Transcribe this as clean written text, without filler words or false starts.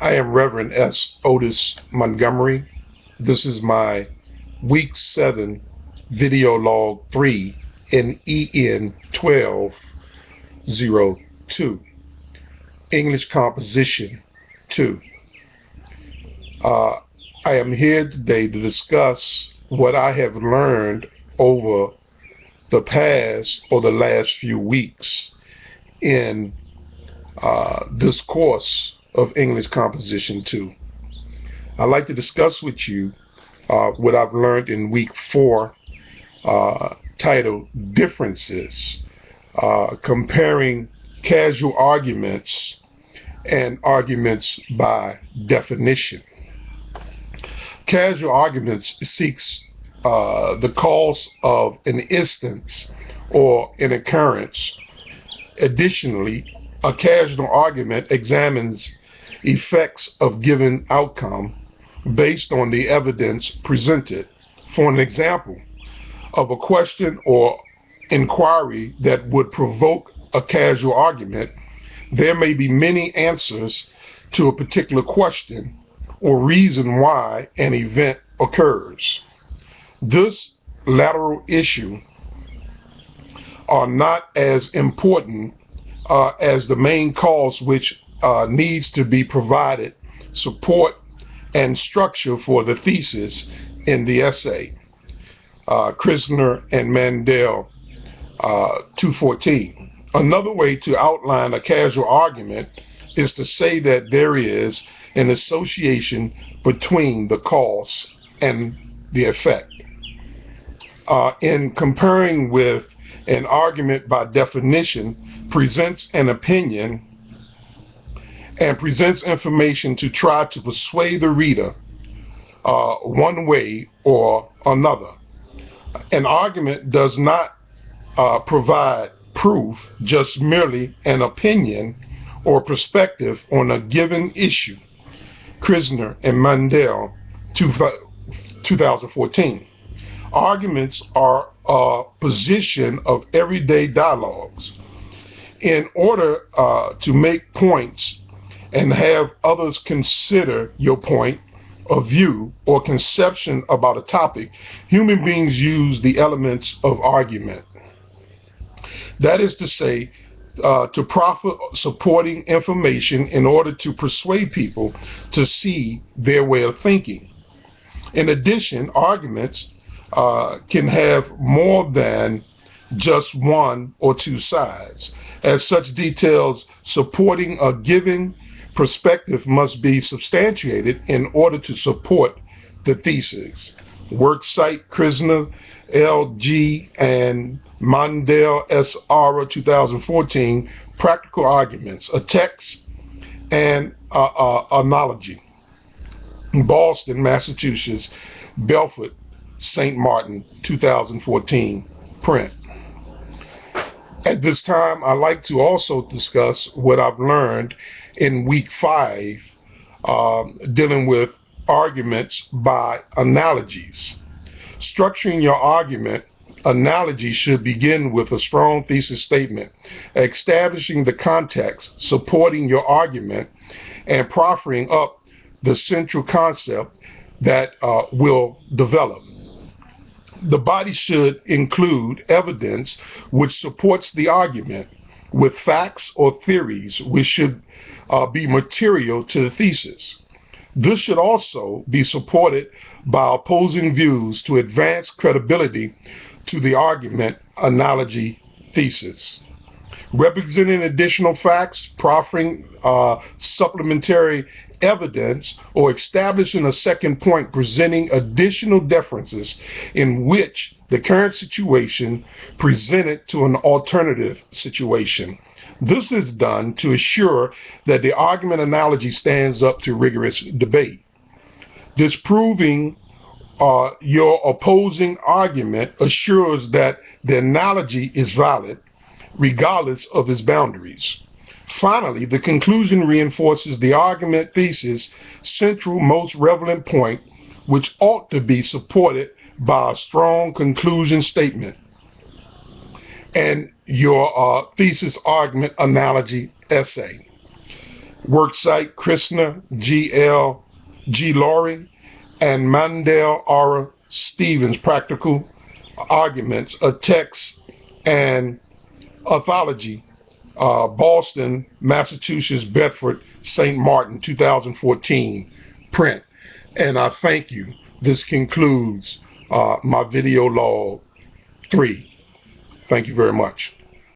I am Reverend S. Otis Montgomery. This is my Week 7 Video Log 3 in EN 1202, English Composition 2. I am here today to discuss what I have learned over the past or the last few weeks in this course of English Composition 2. I'd like to discuss with you what I've learned in Week 4, titled Differences, comparing casual arguments and arguments by definition. Casual arguments seeks the cause of an instance or an occurrence. Additionally, a casual argument examines effects of given outcome based on the evidence presented. For an example of a question or inquiry that would provoke a casual argument, there may be many answers to a particular question or reason why an event occurs. This lateral issue are not as important as the main cause, which needs to be provided support and structure for the thesis in the essay. Krisner and Mandel, 214. Another way to outline a casual argument is to say that there is an association between the cause and the effect. In comparing with an argument by definition, presents an opinion and presents information to try to persuade the reader one way or another. An argument does not provide proof, just merely an opinion or perspective on a given issue. Krisner and Mandel, 2014. Arguments are a position of everyday dialogues. In order to make points and have others consider your point of view or conception about a topic, human beings use the elements of argument. That is to say, to proffer supporting information in order to persuade people to see their way of thinking. In addition, arguments can have more than just one or two sides. As such, details supporting a given perspective must be substantiated in order to support the thesis. Work site Krisner, L.G. and Mandel, S. R. 2014, Practical Arguments, a Text and Analogy. Boston, Massachusetts, Belford, St. Martin, 2014, print. At this time, I'd like to also discuss what I've learned in Week 5, dealing with arguments by analogies. Structuring your argument, analogy should begin with a strong thesis statement, establishing the context, supporting your argument, and proffering up the central concept that will develop. The body should include evidence which supports the argument, with facts or theories which should be material to the thesis. This should also be supported by opposing views to advance credibility to the argument, analogy, thesis. Representing additional facts, proffering supplementary evidence, or establishing a second point, presenting additional differences in which the current situation presented to an alternative situation. This is done to assure that the argument analogy stands up to rigorous debate. Disproving your opposing argument assures that the analogy is valid regardless of its boundaries. Finally, the conclusion reinforces the argument thesis' central, most relevant point, which ought to be supported by a strong conclusion statement and your thesis, argument, analogy, essay. Worksite Krishna G.L. G. Laurie, and Mandel R. Stevens, Practical Arguments, a Text and Orthology, Boston, Massachusetts, Bedford, St. Martin, 2014, print. And I thank you. This concludes my video log 3. Thank you very much.